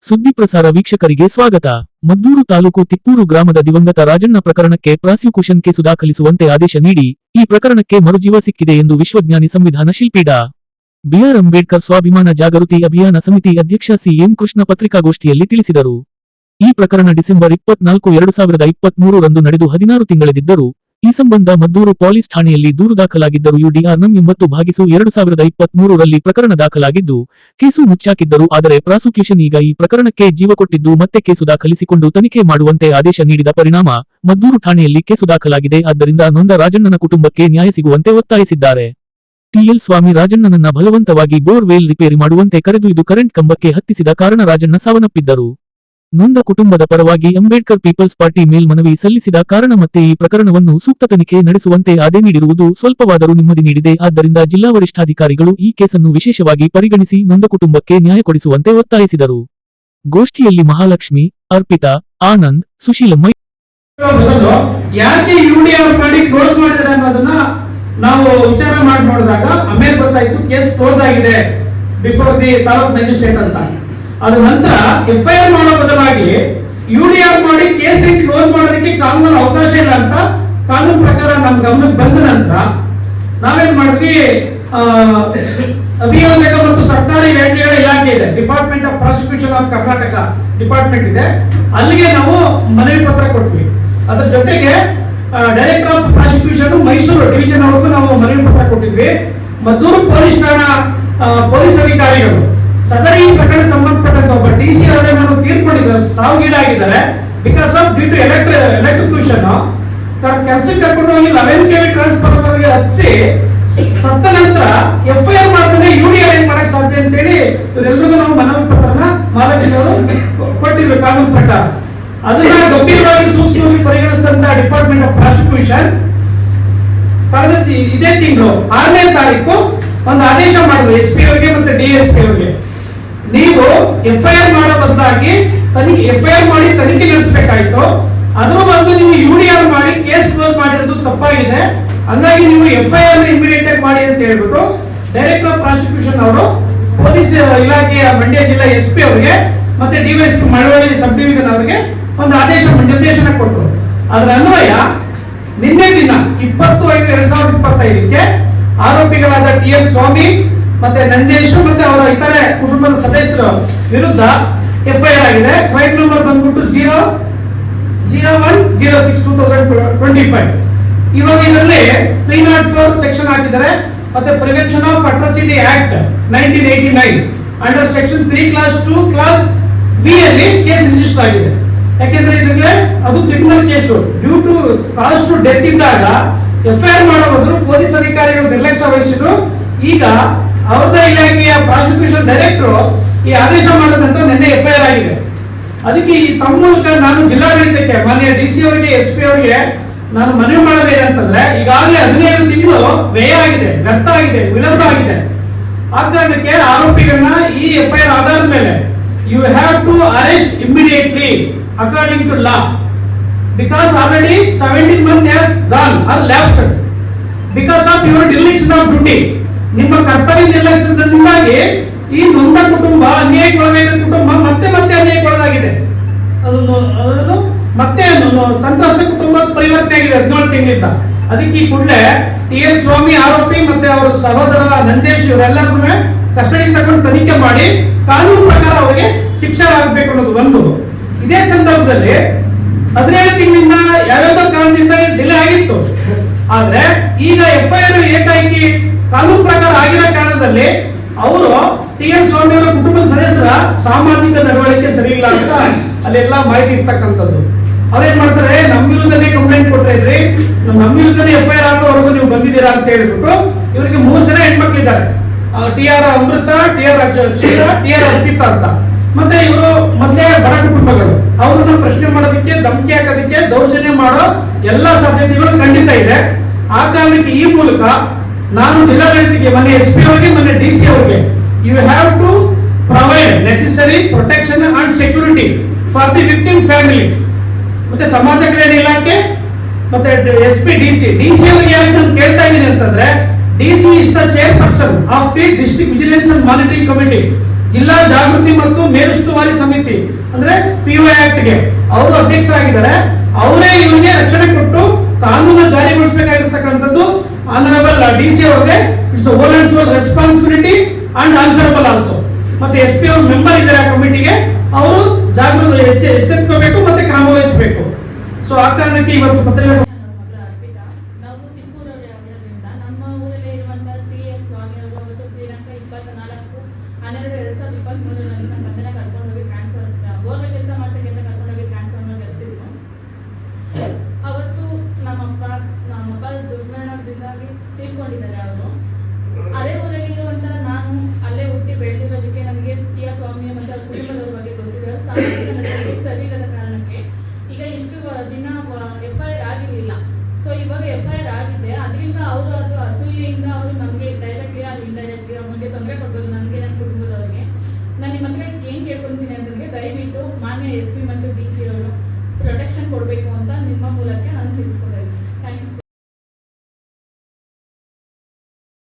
ಸುದ್ದಿ ಪ್ರಸಾರ ವೀಕ್ಷಕರಿಗೆ ಸ್ವಾಗತ. ಮದ್ದೂರು ತಾಲೂಕು ತಿಪ್ಪೂರು ಗ್ರಾಮದ ದಿವಂಗತ ರಾಜಣ್ಣ ಪ್ರಕರಣಕ್ಕೆ ಪ್ರಾಸಿಕ್ಯೂಷನ್ ಕೇಸು ದಾಖಲಿಸುವಂತೆ ಆದೇಶ ನೀಡಿ, ಈ ಪ್ರಕರಣಕ್ಕೆ ಮರುಜೀವ ಸಿಕ್ಕಿದೆ ಎಂದು ವಿಶ್ವಜ್ಞಾನಿ ಸಂವಿಧಾನ ಶಿಲ್ಪಿ ಡಾ. ಬಿ.ಆರ್. ಅಂಬೇಡ್ಕರ್ ಸ್ವಾಭಿಮಾನ ಜಾಗೃತಿ ಅಭಿಯಾನ ಸಮಿತಿ ಅಧ್ಯಕ್ಷ ಸಿ.ಎಂ. ಕೃಷ್ಣ ಪತ್ರಿಕಾಗೋಷ್ಠಿಯಲ್ಲಿ ತಿಳಿಸಿದರು. ಈ ಪ್ರಕರಣ ಡಿಸೆಂಬರ್ 24, 2023 ರಂದು ನಡೆದು 16 ತಿಂಗಳೆದಿದ್ದರೂ, ಈ ಸಂಬಂಧ ಮದ್ದೂರು ಪೊಲೀಸ್ ಠಾಣೆಯಲ್ಲಿ ದೂರು ದಾಖಲಾಗಿದ್ದರೂ UDR ನಂ 80/2023 ರಲ್ಲಿ ಪ್ರಕರಣ ದಾಖಲಾಗಿದ್ದು, ಕೇಸು ಮುಚ್ಚಾಕಿದ್ದರು. ಆದರೆ ಪ್ರಾಸಿಕ್ಯೂಷನ್ ಈಗ ಈ ಪ್ರಕರಣಕ್ಕೆ ಜೀವ ಕೊಟ್ಟಿದ್ದು ಮತ್ತೆ ಕೇಸು ದಾಖಲಿಸಿಕೊಂಡು ತನಿಖೆ ಮಾಡುವಂತೆ ಆದೇಶ ನೀಡಿದ ಪರಿಣಾಮ ಮದ್ದೂರು ಠಾಣೆಯಲ್ಲಿ ಕೇಸು ದಾಖಲಾಗಿದೆ. ಆದ್ದರಿಂದ ನೊಂದ ರಾಜಣ್ಣನ ಕುಟುಂಬಕ್ಕೆ ನ್ಯಾಯ ಸಿಗುವಂತೆ ಒತ್ತಾಯಿಸಿದ್ದಾರೆ. ಟಿಎಲ್ ಸ್ವಾಮಿ ರಾಜಣ್ಣನನ್ನ ಬಲವಂತವಾಗಿ ಬೋರ್ ವೇಲ್ ರಿಪೇರಿ ಮಾಡುವಂತೆ ಕರೆದೊಯ್ದು ಕರೆಂಟ್ ಕಂಬಕ್ಕೆ ಹತ್ತಿಸಿದ ಕಾರಣ ರಾಜಣ್ಣ ಸಾವನ್ನಪ್ಪಿದ್ದರು. ನೊಂದ ಕುಟುಂಬದ ಪರವಾಗಿ ಅಂಬೇಡ್ಕರ್ ಪೀಪಲ್ಸ್ ಪಾರ್ಟಿ ಮೇಲ್ಮನವಿ ಸಲ್ಲಿಸಿದ ಕಾರಣ ಮತ್ತೆ ಈ ಪ್ರಕರಣವನ್ನು ಸೂಕ್ತ ತನಿಖೆ ನಡೆಸುವಂತೆ ಆದೇಶ ನೀಡಿರುವುದು ಸ್ವಲ್ಪವಾದರೂ ನೆಮ್ಮದಿ ನೀಡಿದೆ. ಆದ್ದರಿಂದ ಜಿಲ್ಲಾ ವರಿಷ್ಠಾಧಿಕಾರಿಗಳು ಈ ಕೇಸನ್ನು ವಿಶೇಷವಾಗಿ ಪರಿಗಣಿಸಿ ನೊಂದ ಕುಟುಂಬಕ್ಕೆ ನ್ಯಾಯ ಕೊಡಿಸುವಂತೆ ಒತ್ತಾಯಿಸಿದರು. ಗೋಷ್ಠಿಯಲ್ಲಿ ಮಹಾಲಕ್ಷ್ಮಿ, ಅರ್ಪಿತಾ, ಆನಂದ್, ಸುಶೀಲಮ್ಮ ಯಾಕೆ ಯುಡಿಆರ್ ಮಾಡಿ ಕ್ಲೋಸ್ ಮಾಡಿದ್ದಾರೆ ಅನ್ನೋದನ್ನ ನಾವು ವಿಚಾರ ಮಾಡಿ ನೋಡಿದಾಗ ಆಮೇಲೆ ಗೊತ್ತಾಯ್ತು ಕೇಸ್ ಕ್ಲೋಸ್ ಆಗಿದೆ ಬಿಫೋರ್ ದಿ ತಾಲೂಕ್ ಮ್ಯಾಜಿಸ್ಟ್ರೇಟ್ ಅಂತ. ಅದ ನಂತರ FIR ಮಾಡೋ ಬದಲಾಗಿ UDR ಮಾಡಿ ಕೇಸ್ ಕ್ಲೋಸ್ ಮಾಡೋದಕ್ಕೆ ಕಾನೂನು ಅವಕಾಶ ಇಲ್ಲ ಅಂತ ಕಾನೂನು ಪ್ರಕಾರ ನಮ್ಮ ಗಮನಕ್ಕೆ ಬಂದ ನಂತರ ನಾವೇನ್ ಮಾಡಿದ್ವಿ, ಅಭಿಯೋಜಕ ಮತ್ತು ಸರ್ಕಾರಿ ವ್ಯಾಜ್ಯಗಳ ಇಲಾಖೆ ಇದೆ, department of prosecution of Karnataka department ಇದೆ, ಅಲ್ಲಿಗೆ ನಾವು ಮನವಿ ಪತ್ರ ಕೊಟ್ವಿ. ಅದರ ಜೊತೆಗೆ director of prosecution Mysuru division ಅವ್ರಿಗೂ ನಾವು ಮನವಿ ಪತ್ರ ಕೊಟ್ಟಿದ್ವಿ. ಮದ್ದೂರು ಪೊಲೀಸ್ ಠಾಣಾ ಪೊಲೀಸ್ ಅಧಿಕಾರಿಗಳು ಸದರಿ ಪ್ರಕರಣ ಸಂಬಂಧಪಟ್ಟಂತ ಒಬ್ಬ DC ಅವರನ್ನು ತೀರ್ಕೊಂಡಿದ್ದಾರೆ, ಸಾವಿಗೀಡಾಗಿದ್ದಾರೆ. ಬಿಕಾಸ್ ಆಫ್ ಡ್ಯೂ ಟು ಎಲೆಕ್ಟ್ರಿಕ್ಯೂಷನ್ ಕೆಲಸಕ್ಕೆ ಕರ್ಕೊಂಡು ಹೋಗಿ 11 kV ಟ್ರಾನ್ಸ್ಫಾರ್ಮರ್ಗೆ ಹಚ್ಚಿ ಸತ್ತ ನಂತರ FIR ಮಾಡಿದ್ರೆ UDR ಏನ್ ಮಾಡಕ್ ಸಾಧ್ಯ ಅಂತ ಹೇಳಿ ಇವರೆಲ್ಲರಿಗೂ ನಾವು ಮನವಿ ಪತ್ರನ ಮಾಲಕರು ಕೊಟ್ಟಿದ್ರು ಕಾನೂನು ಪ್ರಕಾರ. ಅದನ್ನ ಗಂಭೀರವಾಗಿ ಸೂಕ್ಷ್ಮವಾಗಿ ಪರಿಗಣಿಸಿದಂತ ಡಿಪಾರ್ಟ್ಮೆಂಟ್ ಆಫ್ ಪ್ರಾಸಿಕ್ಯೂಷನ್ ಇದೇ ತಿಂಗಳು 6ನೇ ತಾರೀಕು ಒಂದು ಆದೇಶ ಮಾಡಿದ್ರು SP ಅವರಿಗೆ ಮತ್ತೆ DSP ಅವರಿಗೆ. ನೀವು FIR ಮಾಡೋ ಬದಲಾಗಿ FIR ಮಾಡಿ ತನಿಖೆ ನಡೆಸಬೇಕಾಯ್ತು, ಅದ್ರ ಬದಲು ನೀವು UDR ಮಾಡಿ ಕೇಸ್ ಕ್ಲೋಸ್ ಮಾಡಿರೋದು ತಪ್ಪಾಗಿದೆ. ಹಂಗಾಗಿ ನೀವು FIR ಇಮಿಡಿಯೇಟ್ ಆಗಿ ಮಾಡಿ ಅಂತ ಹೇಳ್ಬಿಟ್ಟು ಡೈರೆಕ್ಟರ್ ಆಫ್ ಪ್ರಾಸಿಕ್ಯೂಷನ್ ಅವರು ಪೊಲೀಸ್ ಇಲಾಖೆಯ ಮಂಡ್ಯ ಜಿಲ್ಲಾ SP ಅವರಿಗೆ ಮತ್ತೆ DYSP ಮಳವಳ್ಳಿ ಸಬ್ ಡಿವಿಷನ್ ಅವರಿಗೆ ಒಂದು ಆದೇಶ ನಿರ್ದೇಶನ ಕೊಟ್ಟರು. ಅದರ ಅನ್ವಯ ನಿನ್ನೆ ದಿನ 20/5/2025ಕ್ಕೆ ಆರೋಪಿಗಳಾದ TL ಸ್ವಾಮಿ ಮತ್ತೆ ನಂಜೇಶು ಮತ್ತೆ ಅವರ ಇತರೆ ಕುಟುಂಬದ ಸದಸ್ಯರ ವಿರುದ್ಧ FIR ಆಗಿದೆ. ಕ್ರೈಮ್ ನಂಬರ್ ಬಂದ್ಬಿಟ್ಟು 00106/2025. ಇವಾಗ ಇದರಲ್ಲಿ 304 ಸೆಕ್ಷನ್ ಹಾಕಿದ್ದಾರೆ. ಮತ್ತೆ prevention of atrocity act 1989 under section 3 clause 2 clause B ಅಲ್ಲಿ ಕೇಸ್ ರಿಜಿಸ್ಟರ್ ಆಗಿದೆ. ಯಾಕೆಂದ್ರೆ ಇದಕ್ಕೆ ಅದು criminal case due to cause to death ಇದ್ದಾಗ FIR ಮಾಡೋ ಬದಲು ಪೊಲೀಸ್ ಅಧಿಕಾರಿಗಳು ನಿರ್ಲಕ್ಷ್ಯ ವಹಿಸಿದ್ರು. ಈಗ ಅವ್ರದ ಇಲಾಖೆಯ ಪ್ರಾಸಿಕ್ಯೂಷನ್ ಡೈರೆಕ್ಟರ್ ಈ ಆದೇಶ ಮಾಡಿದ ನಂತರ ನಿನ್ನೆ FIR ಆಗಿದೆ. ಅದಕ್ಕೆ ಈ ತಮ್ಮ ಮೂಲಕ ನಾನು ಜಿಲ್ಲಾಡಳಿತಕ್ಕೆ ಮಾನ್ಯ DC ಅವರಿಗೆ SP ಅವರಿಗೆ ನಾನು ಮನವಿ ಮಾಡೋದೇನಂತಂದ್ರೆ, ಈಗಾಗಲೇ 15 ತಿಂಗಳು ವ್ಯಯ ಆಗಿದೆ, ವ್ಯರ್ಥ ಆಗಿದೆ, ವಿಳಂಬ ಆಗಿದೆ. ಆ ಕಾರಣಕ್ಕೆ ಆರೋಪಿಗಳನ್ನ ಈ FIR ಆಧಾರದ ಮೇಲೆ you have to arrest immediately according to law, because already 17 months has gone or lapsed because of your dereliction of duty. ನಿಮ್ಮ ಕರ್ತವ್ಯ ನಿರ್ಲಕ್ಷ್ಯದಿಂದಾಗಿ ಈ ನೊಂದ ಕುಟುಂಬ, ಅನ್ಯಾಯಕ್ಕೊಳಗಾದ ಕುಟುಂಬ ಮತ್ತೆ ಅನ್ಯಾಯಕ್ಕೊಳಗಾಗಿದೆ. ಅದನ್ನು ಮತ್ತೆ ಸಂತ್ರಸ್ತ ಕುಟುಂಬ ಪರಿವರ್ತನೆ ಆಗಿದೆ 17 ತಿಂಗಳಿಂದ. ಅದಕ್ಕೆ ಈ ಕೂಡಲೇ TL ಸ್ವಾಮಿ ಆರೋಪಿ ಮತ್ತೆ ಅವರ ಸಹೋದರ ನಂಜೇಶ್ ಇವರೆಲ್ಲರನ್ನೂ ಕಸ್ಟಡಿ ತಗೊಂಡು ತನಿಖೆ ಮಾಡಿ ಕಾನೂನು ಪ್ರಕಾರ ಅವರಿಗೆ ಶಿಕ್ಷೆ ಆಗಬೇಕು ಅನ್ನೋದು ಒಂದು. ಇದೇ ಸಂದರ್ಭದಲ್ಲಿ 17 ತಿಂಗಳಿಂದ ಯಾವ್ಯಾವುದೋ ಕಾರಣದಿಂದ ಡಿಲೇ ಆಗಿತ್ತು. ಆದ್ರೆ ಈಗ FIR ಏಕಾಏಕಿ ಕಾನೂನು ಪ್ರಕಾರ ಆಗಿರೋ ಕಾರಣದಲ್ಲಿ ಅವರು TL ಸ್ವಾಮಿ ಅವರ ಕುಟುಂಬದ ಸದಸ್ಯರ ಸಾಮಾಜಿಕ ನಡವಳಿಕೆ ಸರಿ ಇಲ್ಲ ಅಂತ ಅಲ್ಲೆಲ್ಲ ಮಾಹಿತಿ ಇರ್ತಕ್ಕಂಥದ್ದು. ಅವ್ರೇನ್ ಮಾಡ್ತಾರೆ, ನಮ್ಮ ವಿರುದ್ಧನೇ ಕಂಪ್ಲೇಂಟ್ ಕೊಟ್ಟಿದ್ರಿ, ನಮ್ಮ ವಿರುದ್ಧನೇ FIR ಆಗೋವರೆಗೂ ನೀವು ಬಂದಿದ್ದೀರಾ ಅಂತ ಹೇಳ್ಬಿಟ್ಟು ಇವರಿಗೆ 3 ಜನ ಹೆಣ್ಮಕ್ಳಿದ್ದಾರೆ, TR ಅಮೃತ, TR ಅಕ್ಷಿತಾ, TR ಅರ್ಪಿತಾ ಅಂತ. ಮತ್ತೆ ಇವರು ಮೊದಲೇ ಬಡ ಕುಟುಂಬಗಳು, ಅವ್ರನ್ನ ಪ್ರಶ್ನೆ ಮಾಡೋದಕ್ಕೆ, ಧಮಕಿ ಹಾಕೋದಕ್ಕೆ, ದೌರ್ಜನ್ಯ ಮಾಡೋ ಎಲ್ಲಾ ಸಾಧ್ಯತೆಗಳು ಖಂಡಿತ ಇದೆ. ಆ ಕಾರಣಕ್ಕೆ ಈ ಮೂಲಕ ನಾನು ಜಿಲ್ಲಾಡಳಿತಕ್ಕೆ ಮೊನ್ನೆ SP ಅವರಿಗೆ ಮೊನ್ನೆ DC ಅವರಿಗೆ you have to provide necessary protection and security for the victim family. ಮತ್ತೆ ಸಮಾಜ ಕಲ್ಯಾಣ ಇಲಾಖೆ ಮತ್ತೆ SP DC ಅವರಿಗೆ ನಾನು ಕೇಳ್ತಾ ಇದ್ದೀನಿ ಅಂತಂದ್ರೆ, DC is the chairperson of the district vigilance and monitoring committee ಜಿಲ್ಲಾ ಜಾಗೃತಿ ಮತ್ತು ಮೇಲುಸ್ತುವಾರಿ ಸಮಿತಿ ಅಂದ್ರೆ PO ಆಕ್ಟ್ಗೆ ಅವರು ಅಧ್ಯಕ್ಷರಾಗಿದ್ದಾರೆ. ಅವರೇ ಇವರಿಗೆ ರಕ್ಷಣೆ ಕೊಟ್ಟು ಕಾನೂನು ಜಾರಿಗೊಳಿಸಬೇಕಾಗಿರ್ತಕ್ಕಂಥದ್ದು ಆನರಬಲ್ DC ಅವರಿಗೆ. It's whole and sole responsibility and answerable also. ಮತ್ತೆ SP ಅವರು ಮೆಂಬರ್ ಇದ್ದಾರೆ ಆ ಕಮಿಟಿಗೆ, ಅವರು ಎಚ್ಚೆತ್ತುಕೋಬೇಕು ಮತ್ತೆ ಕ್ರಮ ವಹಿಸಬೇಕು. ಸೊ ಆ ಕಾರಣಕ್ಕೆ ಇವತ್ತು ಪತ್ರಿಕೆ ನಾವು ತಿಪ್ಪೂರಲ್ಲಿ ಆಗಿರೋದ್ರಿಂದ ನಮ್ಮ ಊರಲ್ಲಿ ಇರುವಂತಹ TN ಸ್ವಾಮಿ ಅವರು ಅವತ್ತು ದಿನಾಂಕ 24/12/2023 ನಮ್ಮ ತಂದೆನ ಕರ್ಕೊಂಡೋಗಿ ಟ್ರಾನ್ಸ್ಫರ್ ಬೋರ್ವೆಲ್ ಕೆಲಸ ಮಾಡ್ಸಕ್ಕೆ ಅಂತ ಕರ್ಕೊಂಡೋಗಿ ಟ್ರಾನ್ಸ್ಫರ್ ಮಾಡಿ ಕಳಿಸಿದ್ರು. ಅವತ್ತು ನಮ್ಮಪ್ಪ ದುರ್ಮರಣದಿಂದಾಗಿ ತೀರ್ಕೊಂಡಿದ್ದಾರೆ ಅವರು. ಅದೇ ಊರಲ್ಲಿ ಇರುವಂತಹ ನಾನು ಅಲ್ಲೇ ಹುಟ್ಟಿ ಬೆಳೆದಿರೋದಕ್ಕೆ ನನಗೆ TR ಸ್ವಾಮಿ ಮತ್ತು ಅವ್ರ ಕುಟುಂಬದವ್ರ ಬಗ್ಗೆ ಗೊತ್ತಿದೆ. ಸಾಮಾಜಿಕ ನಡವಳಿಕೆ ಸರಿ ಇಲ್ಲದ ಕಾರಣಕ್ಕೆ ಈಗ ಇಷ್ಟು ದಿನ FIR ಆಗಿರಲಿಲ್ಲ. ಸೊ ಇವಾಗ FIR ಆಗಿದೆ. ಅದರಿಂದ ಅವರು ಅದು ಅಸೂಯೆಯಿಂದ ಅವರು ನಮಗೆ ಡೈರೆಕ್ಟ್ಲಿ ಅದು ಇಂಡೈರೆಕ್ಟ್ಲಿ ಅವ್ರಿಗೆ ತೊಂದರೆ ಕೊಡ್ಬೋದು, ನನಗೆ ನನ್ನ ಕುಟುಂಬದವ್ರಿಗೆ. ನಾನು ನಿಮ್ಮ ಹತ್ರ ಏನು ಕೇಳ್ಕೊತೀನಿ ಅಂತಂದರೆ ದಯವಿಟ್ಟು ಮಾನ್ಯ SP ಮತ್ತು DC ಅವರು ಪ್ರೊಟೆಕ್ಷನ್ ಕೊಡಬೇಕು ಅಂತ ನಿಮ್ಮ